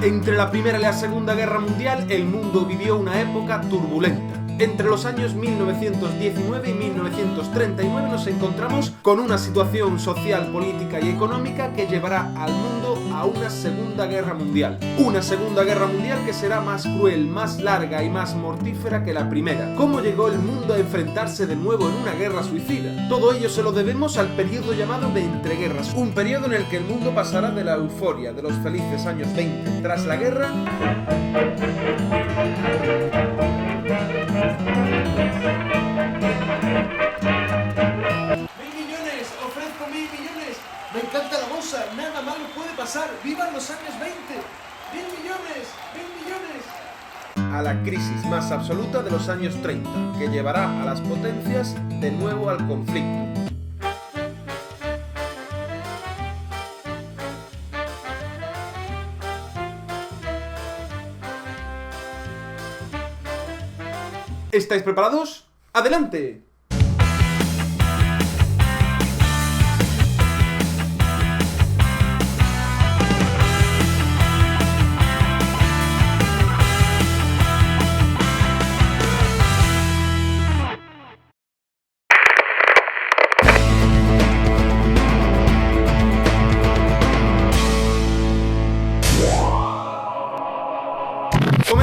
Entre la Primera y la Segunda Guerra Mundial, el mundo vivió una época turbulenta. Entre los años 1919 y 1939 nos encontramos con una situación social, política y económica que llevará al mundo a una Segunda Guerra Mundial. Una Segunda Guerra Mundial que será más cruel, más larga y más mortífera que la primera. ¿Cómo llegó el mundo a enfrentarse de nuevo en una guerra suicida? Todo ello se lo debemos al periodo llamado de entreguerras, un periodo en el que el mundo pasará de la euforia de los felices años 20 tras la guerra ¡Ofrezco 1.000 millones! ¡Me encanta la bolsa! ¡Nada malo puede pasar! ¡Vivan los años 20! ¡1.000 millones! ¡1.000 millones! a la crisis más absoluta de los años 30, que llevará a las potencias de nuevo al conflicto. ¿Estáis preparados? ¡Adelante!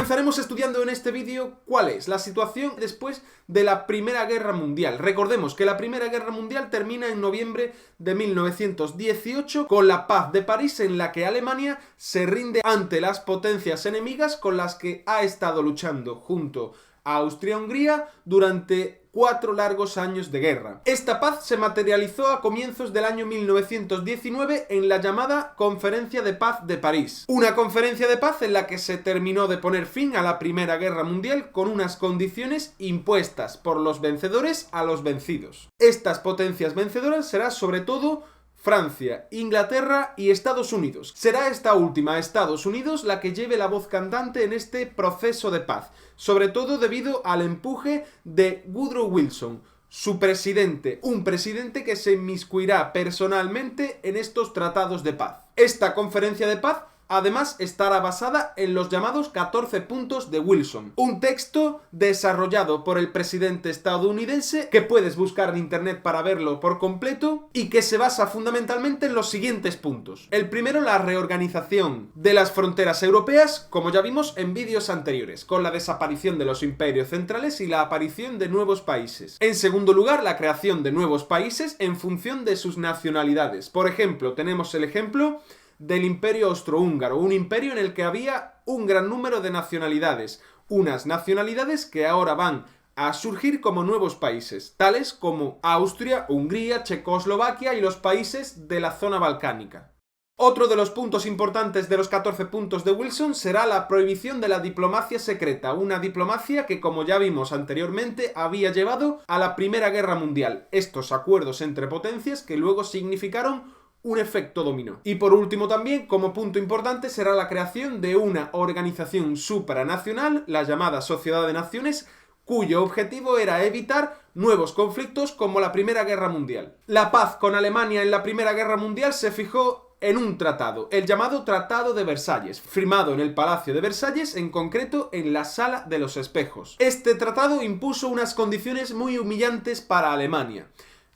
Comenzaremos estudiando en este vídeo cuál es la situación después de la Primera Guerra Mundial. Recordemos que la Primera Guerra Mundial termina en noviembre de 1918 con la Paz de París, en la que Alemania se rinde ante las potencias enemigas con las que ha estado luchando junto a Austria-Hungría durante 4 largos años de guerra. Esta paz se materializó a comienzos del año 1919 en la llamada Conferencia de Paz de París. Una conferencia de paz en la que se terminó de poner fin a la Primera Guerra Mundial con unas condiciones impuestas por los vencedores a los vencidos. Estas potencias vencedoras serán sobre todo Francia, Inglaterra y Estados Unidos. Será esta última, Estados Unidos, la que lleve la voz cantante en este proceso de paz, sobre todo debido al empuje de Woodrow Wilson, su presidente, un presidente que se inmiscuirá personalmente en estos tratados de paz. Esta conferencia de paz además estará basada en los llamados 14 puntos de Wilson, un texto desarrollado por el presidente estadounidense que puedes buscar en internet para verlo por completo y que se basa fundamentalmente en los siguientes puntos. El primero, la reorganización de las fronteras europeas, como ya vimos en vídeos anteriores, con la desaparición de los imperios centrales y la aparición de nuevos países. En segundo lugar, la creación de nuevos países en función de sus nacionalidades. Por ejemplo, tenemos el ejemplo del Imperio Austrohúngaro, un imperio en el que había un gran número de nacionalidades, unas nacionalidades que ahora van a surgir como nuevos países, tales como Austria, Hungría, Checoslovaquia y los países de la zona balcánica. Otro de los puntos importantes de los 14 puntos de Wilson será la prohibición de la diplomacia secreta, una diplomacia que, como ya vimos anteriormente, había llevado a la Primera Guerra Mundial. Estos acuerdos entre potencias que luego significaron un efecto dominó. Y por último también, como punto importante, será la creación de una organización supranacional, la llamada Sociedad de Naciones, cuyo objetivo era evitar nuevos conflictos como la Primera Guerra Mundial. La paz con Alemania en la Primera Guerra Mundial se fijó en un tratado, el llamado Tratado de Versalles, firmado en el Palacio de Versalles, en concreto en la Sala de los Espejos. Este tratado impuso unas condiciones muy humillantes para Alemania.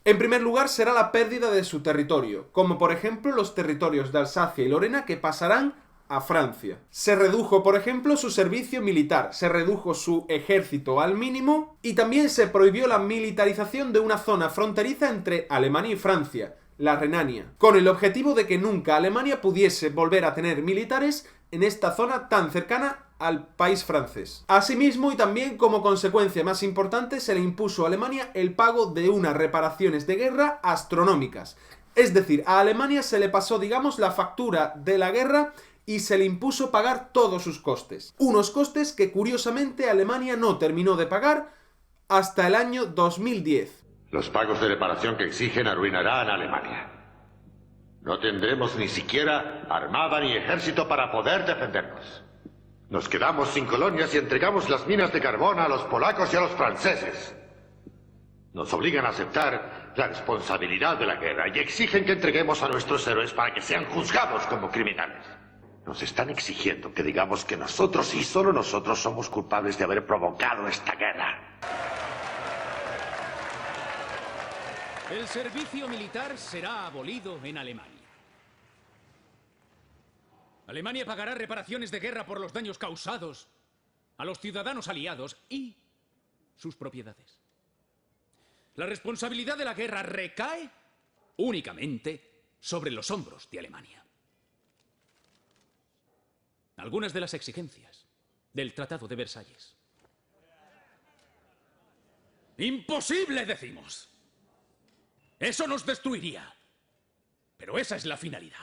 En primer lugar será la pérdida de su territorio, como por ejemplo los territorios de Alsacia y Lorena que pasarán a Francia. Se redujo, por ejemplo, su servicio militar, se redujo su ejército al mínimo y también se prohibió la militarización de una zona fronteriza entre Alemania y Francia, la Renania, con el objetivo de que nunca Alemania pudiese volver a tener militares en esta zona tan cercana al país francés. Asimismo, y también como consecuencia más importante, se le impuso a Alemania el pago de unas reparaciones de guerra astronómicas. Es decir, a Alemania se le pasó, digamos, la factura de la guerra y se le impuso pagar todos sus costes. Unos costes que, curiosamente, Alemania no terminó de pagar hasta el año 2010. Los pagos de reparación que exigen arruinarán a Alemania. No tendremos ni siquiera armada ni ejército para poder defendernos. Nos quedamos sin colonias y entregamos las minas de carbón a los polacos y a los franceses. Nos obligan a aceptar la responsabilidad de la guerra y exigen que entreguemos a nuestros héroes para que sean juzgados como criminales. Nos están exigiendo que digamos que nosotros y solo nosotros somos culpables de haber provocado esta guerra. El servicio militar será abolido en Alemania. Alemania pagará reparaciones de guerra por los daños causados a los ciudadanos aliados y sus propiedades. La responsabilidad de la guerra recae únicamente sobre los hombros de Alemania. Algunas de las exigencias del Tratado de Versalles. ¡Imposible, decimos! Eso nos destruiría. Pero esa es la finalidad.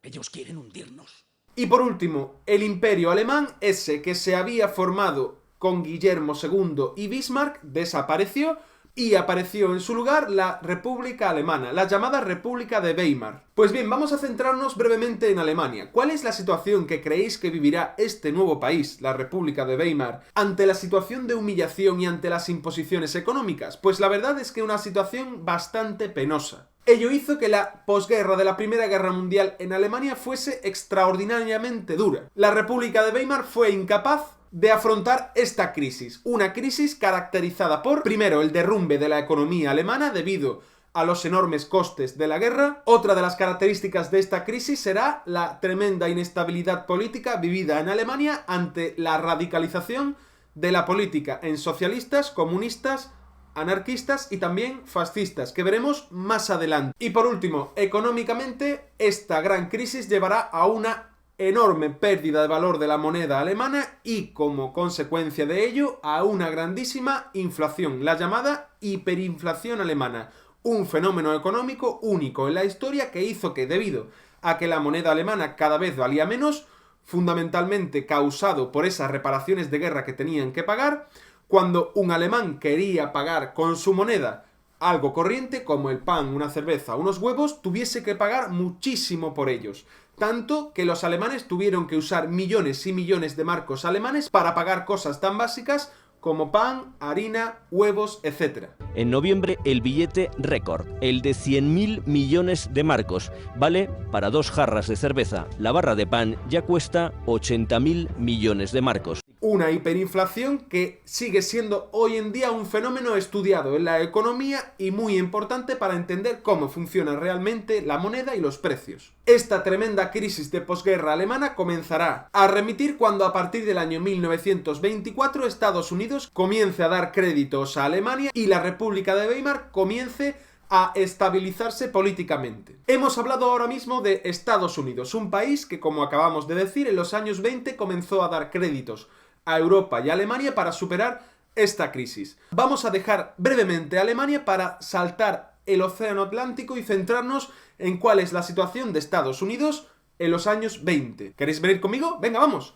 Ellos quieren hundirnos. Y por último, el imperio alemán, ese que se había formado con Guillermo II y Bismarck, desapareció y apareció en su lugar la República Alemana, la llamada República de Weimar. Pues bien, vamos a centrarnos brevemente en Alemania. ¿Cuál es la situación que creéis que vivirá este nuevo país, la República de Weimar, ante la situación de humillación y ante las imposiciones económicas? Pues la verdad es que una situación bastante penosa. Ello hizo que la posguerra de la Primera Guerra Mundial en Alemania fuese extraordinariamente dura. La República de Weimar fue incapaz de afrontar esta crisis, una crisis caracterizada por, primero, el derrumbe de la economía alemana debido a los enormes costes de la guerra. Otra de las características de esta crisis será la tremenda inestabilidad política vivida en Alemania ante la radicalización de la política en socialistas, comunistas, anarquistas y también fascistas, que veremos más adelante. Y por último, económicamente, esta gran crisis llevará a una enorme pérdida de valor de la moneda alemana y, como consecuencia de ello, a una grandísima inflación, la llamada hiperinflación alemana, un fenómeno económico único en la historia que hizo que, debido a que la moneda alemana cada vez valía menos, fundamentalmente causado por esas reparaciones de guerra que tenían que pagar, cuando un alemán quería pagar con su moneda algo corriente, como el pan, una cerveza, unos huevos, tuviese que pagar muchísimo por ellos. Tanto que los alemanes tuvieron que usar millones y millones de marcos alemanes para pagar cosas tan básicas como pan, harina, huevos, etc. En noviembre el billete récord, el de 100.000 millones de marcos, vale para 2 jarras de cerveza. La barra de pan ya cuesta 80.000 millones de marcos. Una hiperinflación que sigue siendo hoy en día un fenómeno estudiado en la economía y muy importante para entender cómo funciona realmente la moneda y los precios. Esta tremenda crisis de posguerra alemana comenzará a remitir cuando a partir del año 1924 Estados Unidos comience a dar créditos a Alemania y la República de Weimar comience a estabilizarse políticamente. Hemos hablado ahora mismo de Estados Unidos, un país que, como acabamos de decir, en los años 20 comenzó a dar créditos a Europa y a Alemania para superar esta crisis. Vamos a dejar brevemente a Alemania para saltar el Océano Atlántico y centrarnos en cuál es la situación de Estados Unidos en los años 20. ¿Queréis venir conmigo? ¡Venga, vamos!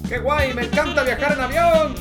¡Qué guay! ¡Me encanta viajar en avión!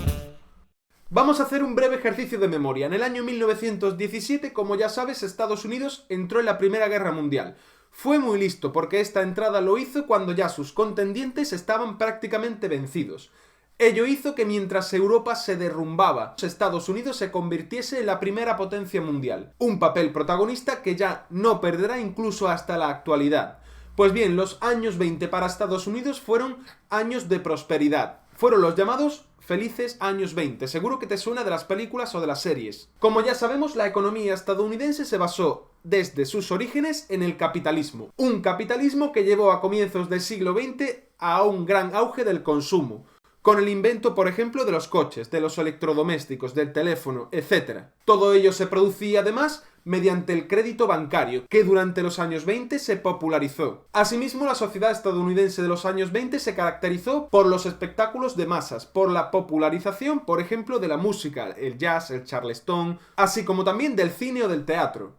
Vamos a hacer un breve ejercicio de memoria. En el año 1917, como ya sabes, Estados Unidos entró en la Primera Guerra Mundial. Fue muy listo porque esta entrada lo hizo cuando ya sus contendientes estaban prácticamente vencidos. Ello hizo que mientras Europa se derrumbaba, Estados Unidos se convirtiese en la primera potencia mundial. Un papel protagonista que ya no perderá incluso hasta la actualidad. Pues bien, los años 20 para Estados Unidos fueron años de prosperidad. Fueron los llamados felices años 20. Seguro que te suena de las películas o de las series. Como ya sabemos, la economía estadounidense se basó desde sus orígenes en el capitalismo. Un capitalismo que llevó a comienzos del siglo XX a un gran auge del consumo, con el invento, por ejemplo, de los coches, de los electrodomésticos, del teléfono, etc. Todo ello se producía además mediante el crédito bancario, que durante los años 20 se popularizó. Asimismo, la sociedad estadounidense de los años 20 se caracterizó por los espectáculos de masas, por la popularización, por ejemplo, de la música, el jazz, el charleston, así como también del cine o del teatro.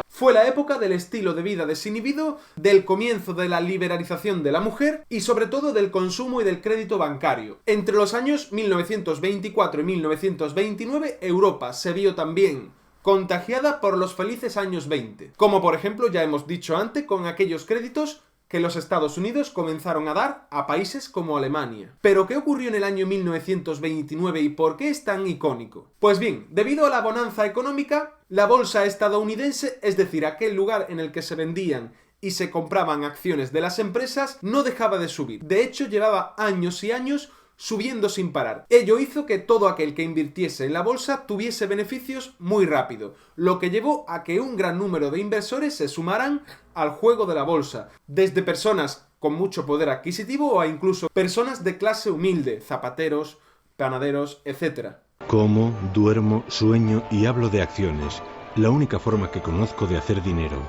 Fue la época del estilo de vida desinhibido, del comienzo de la liberalización de la mujer y sobre todo del consumo y del crédito bancario. Entre los años 1924 y 1929, Europa se vio también contagiada por los felices años 20, como por ejemplo ya hemos dicho antes con aquellos créditos que los Estados Unidos comenzaron a dar a países como Alemania. ¿Pero qué ocurrió en el año 1929 y por qué es tan icónico? Pues bien, debido a la bonanza económica, la bolsa estadounidense, es decir, aquel lugar en el que se vendían y se compraban acciones de las empresas, no dejaba de subir. De hecho, llevaba años y años subiendo sin parar. Ello hizo que todo aquel que invirtiese en la bolsa tuviese beneficios muy rápido, lo que llevó a que un gran número de inversores se sumaran al juego de la bolsa, desde personas con mucho poder adquisitivo o a incluso personas de clase humilde, zapateros, panaderos, etc. Como, duermo, sueño y hablo de acciones. La única forma que conozco de hacer dinero.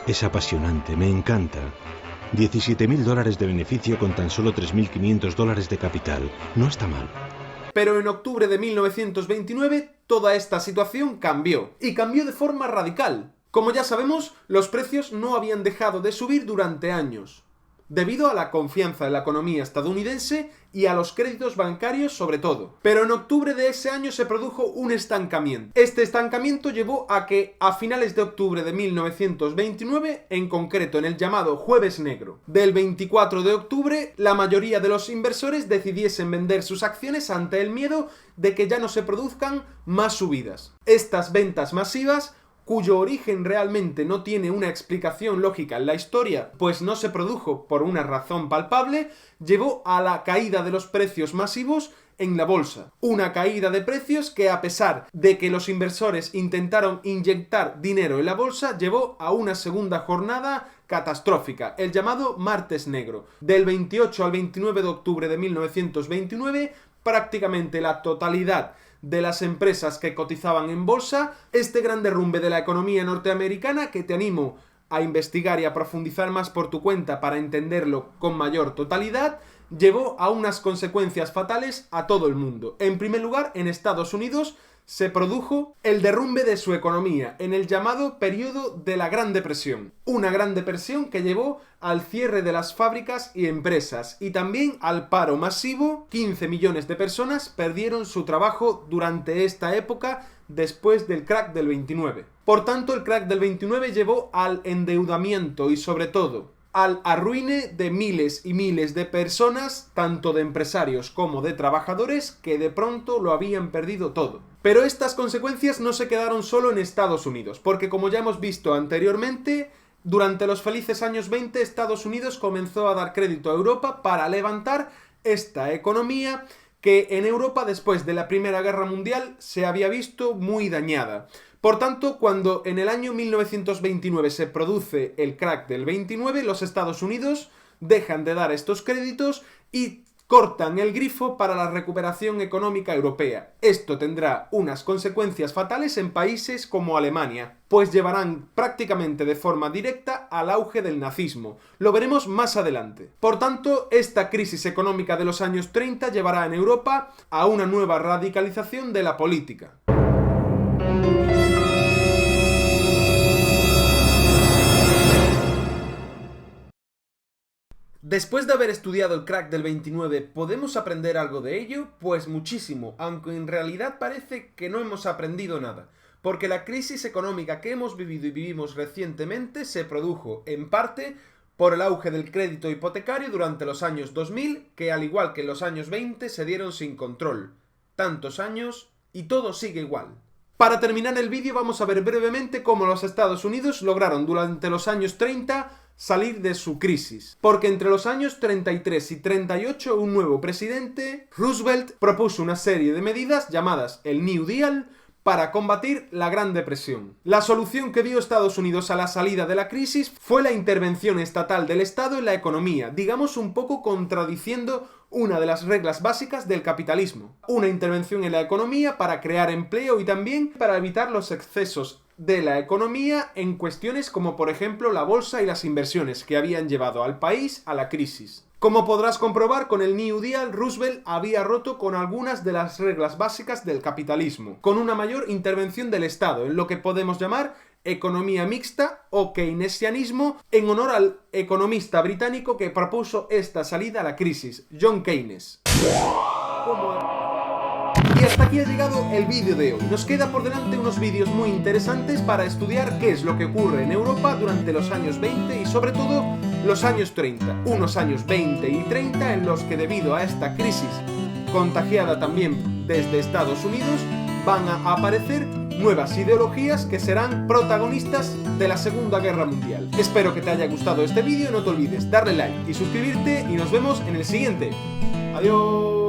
Es apasionante, me encanta. $17.000 de beneficio con tan solo $3.500 de capital. No está mal. Pero en octubre de 1929 toda esta situación cambió, y cambió de forma radical. Como ya sabemos, los precios no habían dejado de subir durante años, debido a la confianza en la economía estadounidense y a los créditos bancarios sobre todo. Pero en octubre de ese año se produjo un estancamiento. Este estancamiento llevó a que a finales de octubre de 1929, en concreto en el llamado Jueves Negro del 24 de octubre, la mayoría de los inversores decidiesen vender sus acciones ante el miedo de que ya no se produzcan más subidas. Estas ventas masivas, cuyo origen realmente no tiene una explicación lógica en la historia, pues no se produjo por una razón palpable, llevó a la caída de los precios masivos en la bolsa. Una caída de precios que, a pesar de que los inversores intentaron inyectar dinero en la bolsa, llevó a una segunda jornada catastrófica, el llamado Martes Negro. Del 28 al 29 de octubre de 1929, prácticamente la totalidad de las empresas que cotizaban en bolsa, este gran derrumbe de la economía norteamericana, que te animo a investigar y a profundizar más por tu cuenta para entenderlo con mayor totalidad, llevó a unas consecuencias fatales a todo el mundo. En primer lugar, en Estados Unidos se produjo el derrumbe de su economía en el llamado periodo de la Gran Depresión. Una Gran Depresión que llevó al cierre de las fábricas y empresas y también al paro masivo. 15 millones de personas perdieron su trabajo durante esta época después del crack del 29. Por tanto, el crack del 29 llevó al endeudamiento y sobre todo al arruine de miles y miles de personas, tanto de empresarios como de trabajadores, que de pronto lo habían perdido todo. Pero estas consecuencias no se quedaron solo en Estados Unidos, porque como ya hemos visto anteriormente, durante los felices años 20 Estados Unidos comenzó a dar crédito a Europa para levantar esta economía que en Europa después de la Primera Guerra Mundial se había visto muy dañada. Por tanto, cuando en el año 1929 se produce el crack del 29, los Estados Unidos dejan de dar estos créditos y cortan el grifo para la recuperación económica europea. Esto tendrá unas consecuencias fatales en países como Alemania, pues llevarán prácticamente de forma directa al auge del nazismo. Lo veremos más adelante. Por tanto, esta crisis económica de los años 30 llevará en Europa a una nueva radicalización de la política. Después de haber estudiado el crack del 29, ¿podemos aprender algo de ello? Pues muchísimo, aunque en realidad parece que no hemos aprendido nada, porque la crisis económica que hemos vivido y vivimos recientemente se produjo, en parte, por el auge del crédito hipotecario durante los años 2000, que al igual que en los años 20 se dieron sin control. Tantos años y todo sigue igual. Para terminar el vídeo vamos a ver brevemente cómo los Estados Unidos lograron durante los años 30 salir de su crisis. Porque entre los años 33 y 38 un nuevo presidente, Roosevelt, propuso una serie de medidas llamadas el New Deal para combatir la Gran Depresión. La solución que dio Estados Unidos a la salida de la crisis fue la intervención estatal del Estado en la economía, digamos un poco contradiciendo una de las reglas básicas del capitalismo. Una intervención en la economía para crear empleo y también para evitar los excesos de la economía en cuestiones como por ejemplo la bolsa y las inversiones que habían llevado al país a la crisis. Como podrás comprobar, con el New Deal, Roosevelt había roto con algunas de las reglas básicas del capitalismo, con una mayor intervención del Estado, en lo que podemos llamar economía mixta o keynesianismo, en honor al economista británico que propuso esta salida a la crisis, John Keynes. Y hasta aquí ha llegado el vídeo de hoy. Nos queda por delante unos vídeos muy interesantes para estudiar qué es lo que ocurre en Europa durante los años 20 y sobre todo los años 30, unos años 20 y 30 en los que debido a esta crisis contagiada también desde Estados Unidos van a aparecer nuevas ideologías que serán protagonistas de la Segunda Guerra Mundial. Espero que te haya gustado este vídeo, no te olvides darle like y suscribirte y nos vemos en el siguiente. Adiós.